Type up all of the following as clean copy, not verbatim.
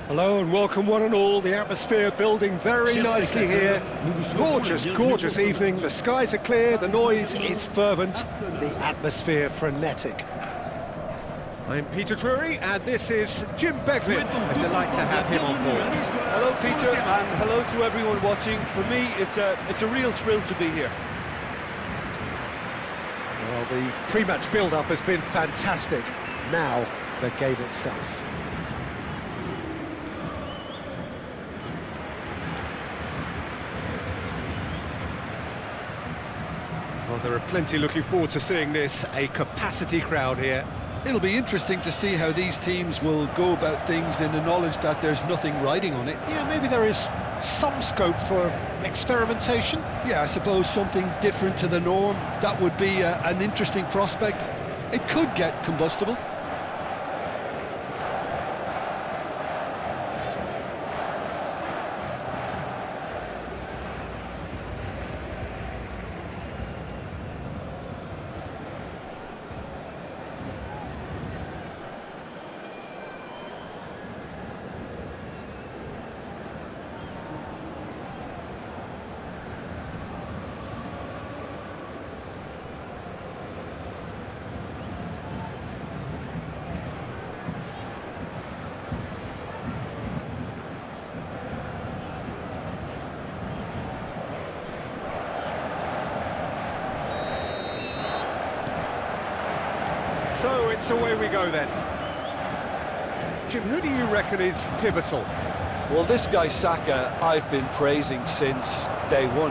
Hello and welcome one and all. The atmosphere building very nicely here. Gorgeous, gorgeous evening. The skies are clear, the noise is fervent, the atmosphere frenetic. I'm Peter Drury and this is Jim Beglin. A delight to have him on board. Hello Peter and hello to everyone watching. For me it's a real thrill to be here. Well, the pre-match build-up has been fantastic. Now the game itself. Well, there are plenty looking forward to seeing this. A capacity crowd here. It'll be interesting to see how these teams will go about things in the knowledge that there's nothing riding on it. Yeah, maybe there is some scope for experimentation. Yeah, I suppose something different to the norm. That would be an interesting prospect. It could get combustible. So it's away we go then. Jim, who do you reckon is pivotal? Well, this guy Saka I've been praising since day one.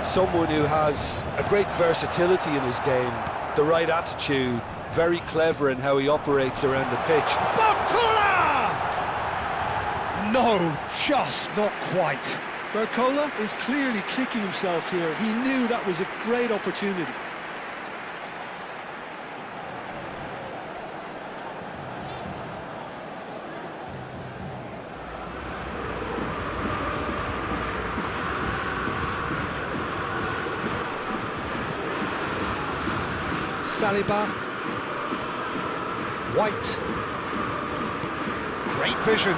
Someone who has a great versatility in his game, the right attitude, very clever in how he operates around the pitch. Barcola! No, just not quite. Barcola is clearly kicking himself here. He knew that was a great opportunity. Saliba, White, great vision.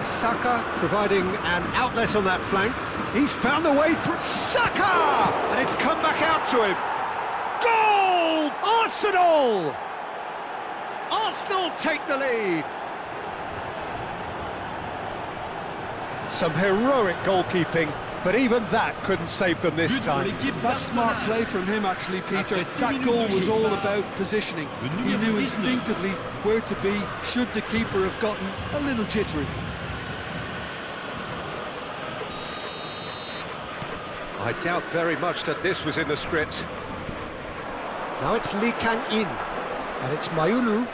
Saka providing an outlet on that flank. He's found a way through. Saka! And it's come back out to him. Goal! Arsenal! Arsenal take the lead. Some heroic goalkeeping. But even that couldn't save them this time. That's smart play from him, actually, Peter. That goal was all about positioning. He knew instinctively where to be should the keeper have gotten a little jittery. I doubt very much that this was in the script. Now it's Lee Kang-in, and it's Mayulu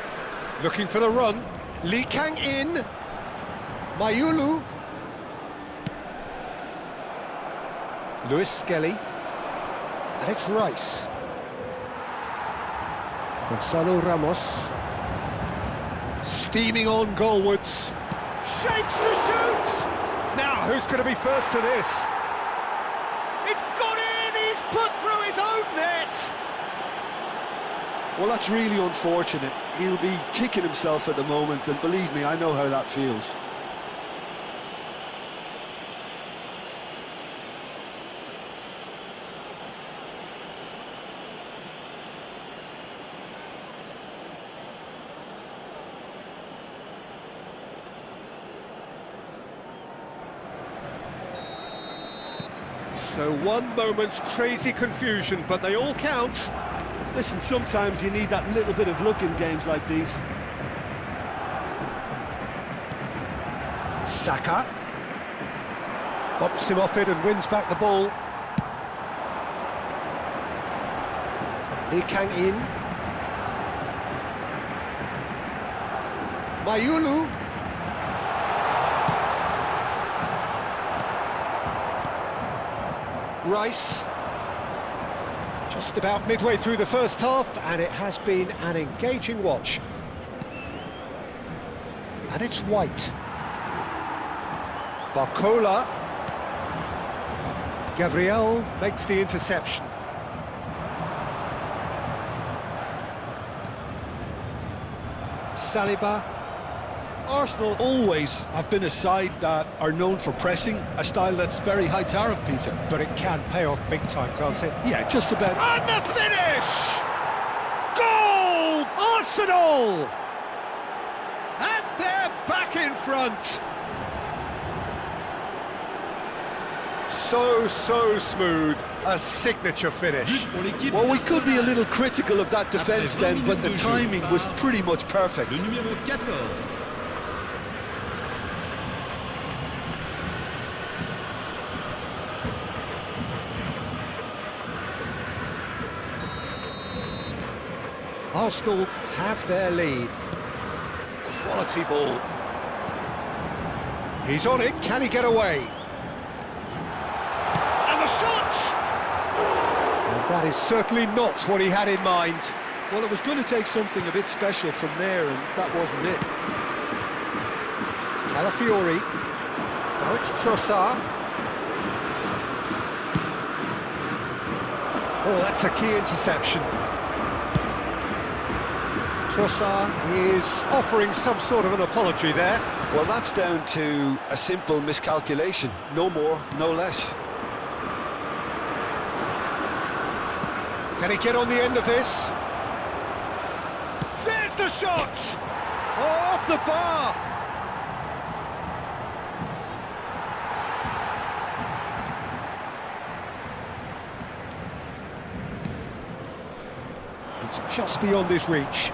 looking for the run. Lee Kang-in, Mayulu. Lewis Skelly, and it's Rice. Gonzalo Ramos, steaming on goalwards. Shapes to shoot! Now, who's going to be first to this? It's gone in! He's put through his own net! Well, that's really unfortunate. He'll be kicking himself at the moment, and believe me, I know how that feels. So one moment's crazy confusion, but they all count. Listen, sometimes you need that little bit of luck in games like these. Saka bumps him off it and wins back the ball. Lee Kang-in, Mayulu. Rice, just about midway through the first half, and it has been an engaging watch. And it's White. Barcola. Gabriel makes the interception. Saliba. Arsenal always have been a side that are known for pressing, a style that's very high tariff, Peter. But it can pay off big time, can't it? Yeah, just about. And the finish! Goal! Arsenal! And they're back in front. So smooth, a signature finish. Well, we could be a little critical of that defence then, but the timing was pretty much perfect. Arsenal have their lead. Quality ball. He's on it, can he get away? And the shot! And that is certainly not what he had in mind. Well, it was going to take something a bit special from there, and that wasn't it. Calafiori. Now it's Trossard. Oh, that's a key interception. Trossard is offering some sort of an apology there. Well, that's down to a simple miscalculation. No more, no less. Can he get on the end of this? There's the shot! Oh, off the bar! It's just beyond his reach.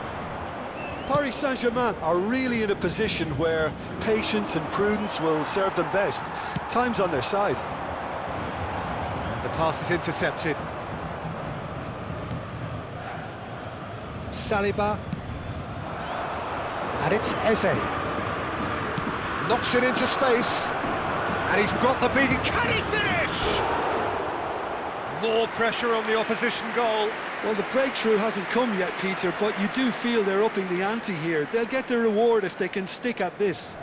Paris Saint-Germain are really in a position where patience and prudence will serve them best. Time's on their side. The pass is intercepted. Saliba. And it's Eze. Knocks it into space. And he's got the beating. Can he finish? More pressure on the opposition goal. Well, the breakthrough hasn't come yet, Peter, but you do feel they're upping the ante here. They'll get their reward if they can stick at this.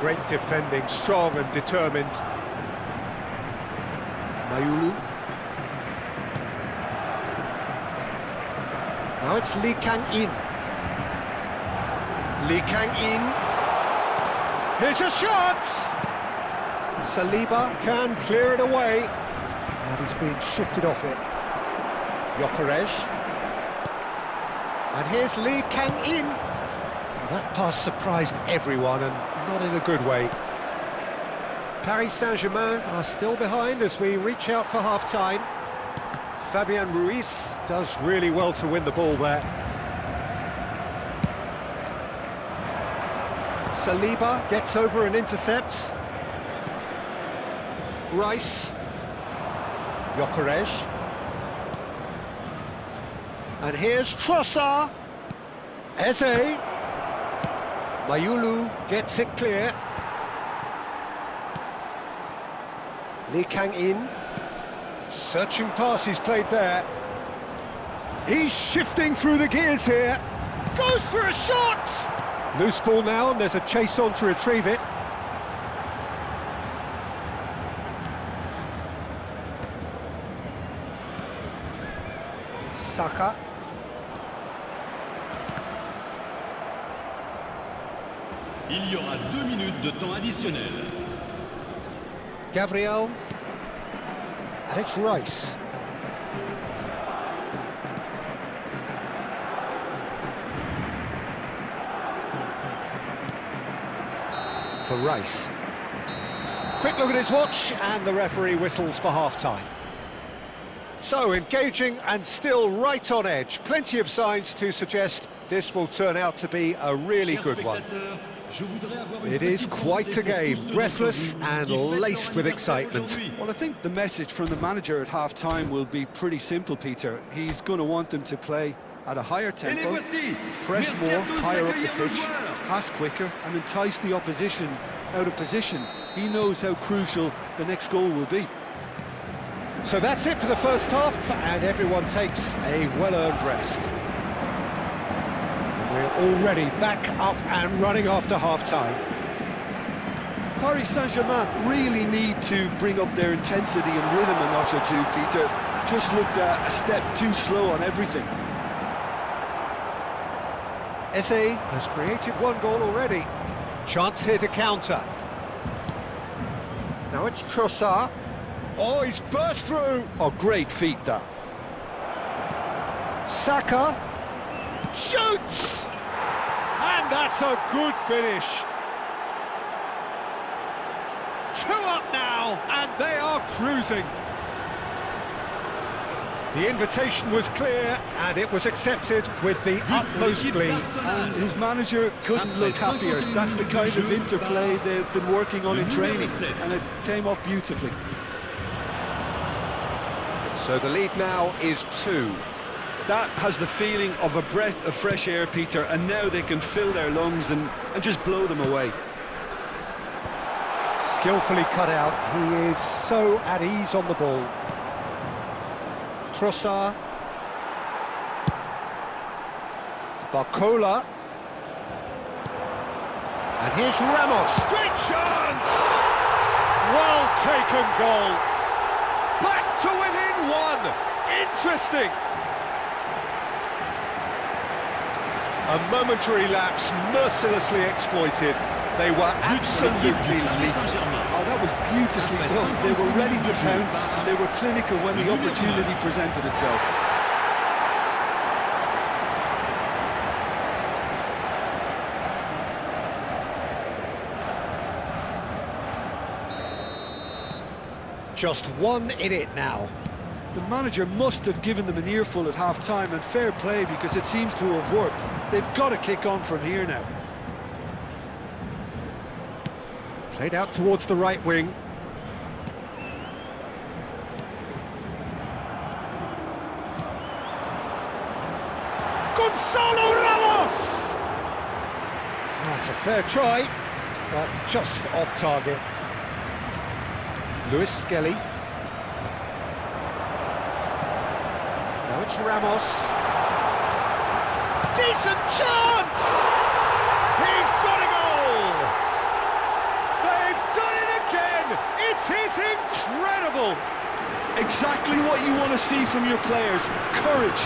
Great defending, strong and determined. Mayulu. Now it's Lee Kang-in. Lee Kang-in. Here's a shot! Saliba can clear it away. And he's being shifted off it. Gyökeres. And here's Lee Kang-in. That pass surprised everyone, and not in a good way. Paris Saint-Germain are still behind as we reach out for half-time. Fabian Ruiz does really well to win the ball there. Saliba gets over and intercepts. Rice. Gyökeres. And here's Trossard. Eze. Mayulu gets it clear. Lee Kang-in. Searching pass he's played there. He's shifting through the gears here. Goes for a shot! Loose ball now, and there's a chase on to retrieve it. Saka. Il y aura 2 minutes de temps additionnel. Gabriel. And it's Rice. For Rice. Quick look at his watch, and the referee whistles for half-time. So, engaging and still right on edge. Plenty of signs to suggest this will turn out to be a really good one. It is quite a game, breathless and laced with excitement. Well, I think the message from the manager at half-time will be pretty simple, Peter. He's going to want them to play at a higher tempo, press more, higher up the pitch, pass quicker, and entice the opposition out of position. He knows how crucial the next goal will be. So that's it for the first half, and everyone takes a well-earned rest. We're already back up and running after half-time. Paris Saint-Germain really need to bring up their intensity and rhythm a notch or two, Peter. Just looked a step too slow on everything. Eze has created one goal already. Chance here to counter. Now it's Trossard. Oh, he's burst through. Oh, great feat, that. Saka shoots! And that's a good finish. 2 up now, and they are cruising. The invitation was clear, and it was accepted with the utmost glee. And his manager couldn't look happier. That's the kind of interplay they've been working on in training, and it came off beautifully. So the lead now is 2. That has the feeling of a breath of fresh air, Peter, and now they can fill their lungs and just blow them away. Skillfully cut out, he is so at ease on the ball. Trossard. Barcola. And here's Ramos. Great chance! Well taken goal. Back to within 1. Interesting. A momentary lapse mercilessly exploited. They were absolutely lethal. Oh, that was beautifully done. They were ready to pounce. They were clinical when the opportunity presented itself. Just 1 in it now. The manager must have given them an earful at half-time, and fair play because it seems to have worked. They've got to kick on from here now. Played out towards the right wing. Gonzalo Ramos! That's a fair try, but just off target. Luis Skelly. Now it's Ramos. Decent chance! He's got a goal! They've done it again! It is incredible! Exactly what you want to see from your players. Courage,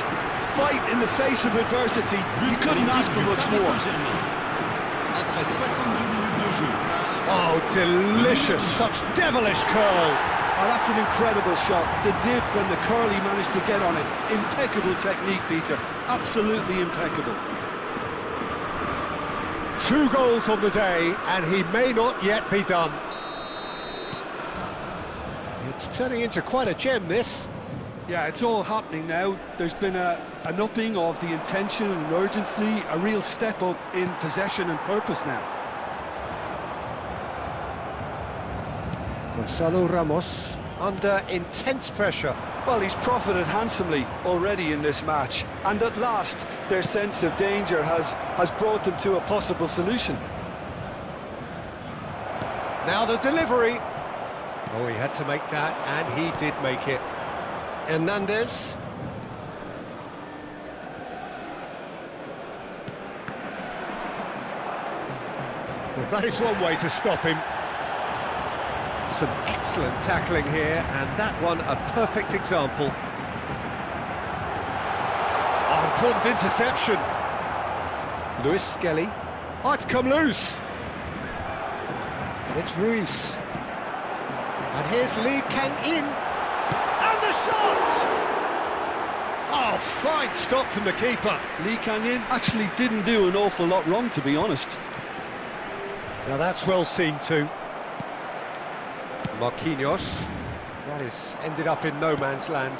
fight in the face of adversity. You couldn't ask for much more. Oh, delicious, such devilish curl. Oh, that's an incredible shot. The dip and the curl he managed to get on it. Impeccable technique, Peter. Absolutely impeccable. 2 goals on the day, and he may not yet be done. It's turning into quite a gem, this. Yeah, it's all happening now. There's been an upping of the intention and urgency, a real step up in possession and purpose now. Gonzalo Ramos under intense pressure. Well, he's profited handsomely already in this match, and at last their sense of danger has brought them to a possible solution. Now the delivery. Oh, he had to make that, and he did make it. Hernandez. Well, that is one way to stop him. Some excellent tackling here, and that one a perfect example. Oh, important interception. Luis Skelly. Oh, it's come loose. And it's Ruiz. And here's Lee Kang-in. And the shot! Oh, fine stop from the keeper. Lee Kang-in actually didn't do an awful lot wrong, to be honest. Now that's well seen too. Marquinhos. That is ended up in no man's land.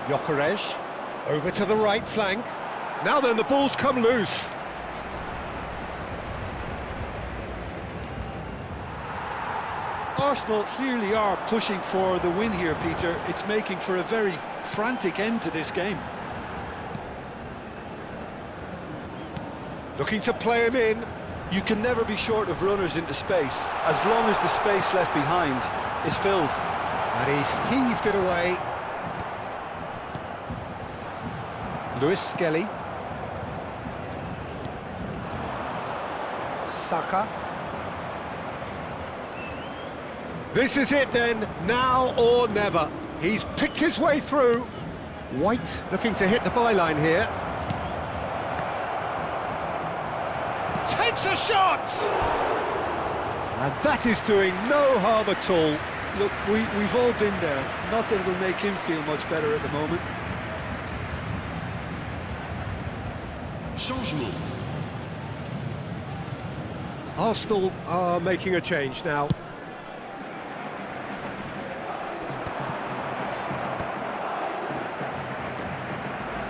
Gyökeres. Over to the right flank. Now then, the ball's come loose. Arsenal clearly are pushing for the win here, Peter. It's making for a very frantic end to this game. Looking to play him in. You can never be short of runners into space, as long as the space left behind is filled. And he's heaved it away. Luis Skelly. Saka. This is it then, now or never. He's picked his way through. White looking to hit the byline here. a shot! And that is doing no harm at all. Look, we've all been there. Not that it'll make him feel much better at the moment. Changement. Arsenal are making a change now.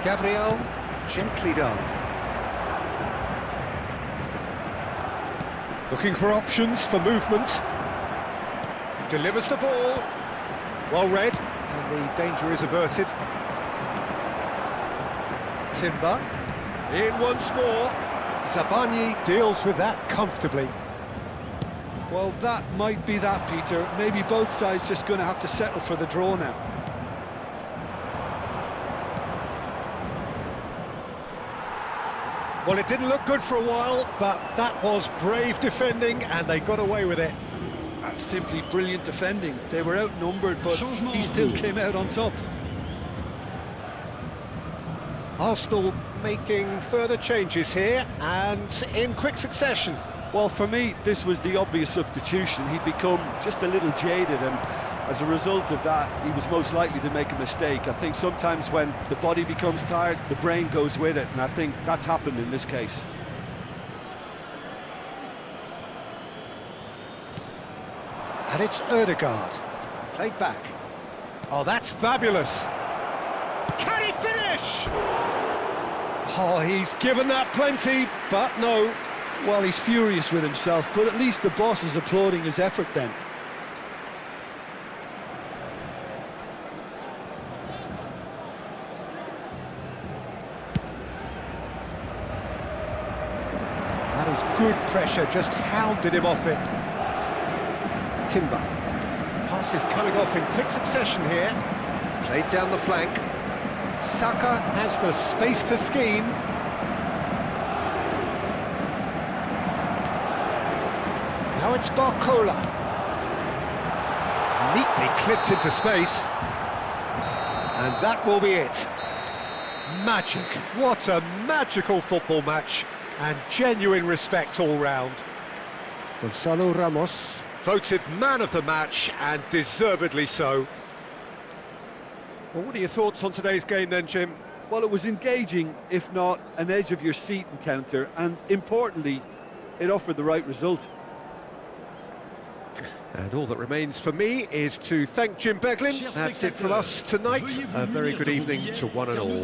Gabriel, gently done. Looking for options for movement. Delivers the ball. Well read, and the danger is averted. Timber. In once more. Zabani deals with that comfortably. Well, that might be that, Peter. Maybe both sides just going to have to settle for the draw now. Well, it didn't look good for a while, but that was brave defending, and they got away with it. That's simply brilliant defending. They were outnumbered, but he still came out on top. Arsenal making further changes here, and in quick succession. Well, for me, this was the obvious substitution. He'd become just a little jaded, and as a result of that, he was most likely to make a mistake. I think sometimes when the body becomes tired, the brain goes with it, and I think that's happened in this case. And it's Ødegaard, played back. Oh, that's fabulous. Can he finish? Oh, he's given that plenty, but no. Well, he's furious with himself, but at least the boss is applauding his effort then. That is good pressure, just hounded him off it. Timber. Pass is coming off in quick succession here. Played down the flank. Saka has the space to scheme. Now it's Barcola. Neatly clipped into space. And that will be it. Magic. What a magical football match. And genuine respect all round. Gonzalo Ramos, voted man of the match, and deservedly so. Well, what are your thoughts on today's game then, Jim? Well, it was engaging, if not an edge of your seat encounter, and importantly, it offered the right result. And all that remains for me is to thank Jim Beglin. That's it from us tonight. A very good evening to one and all.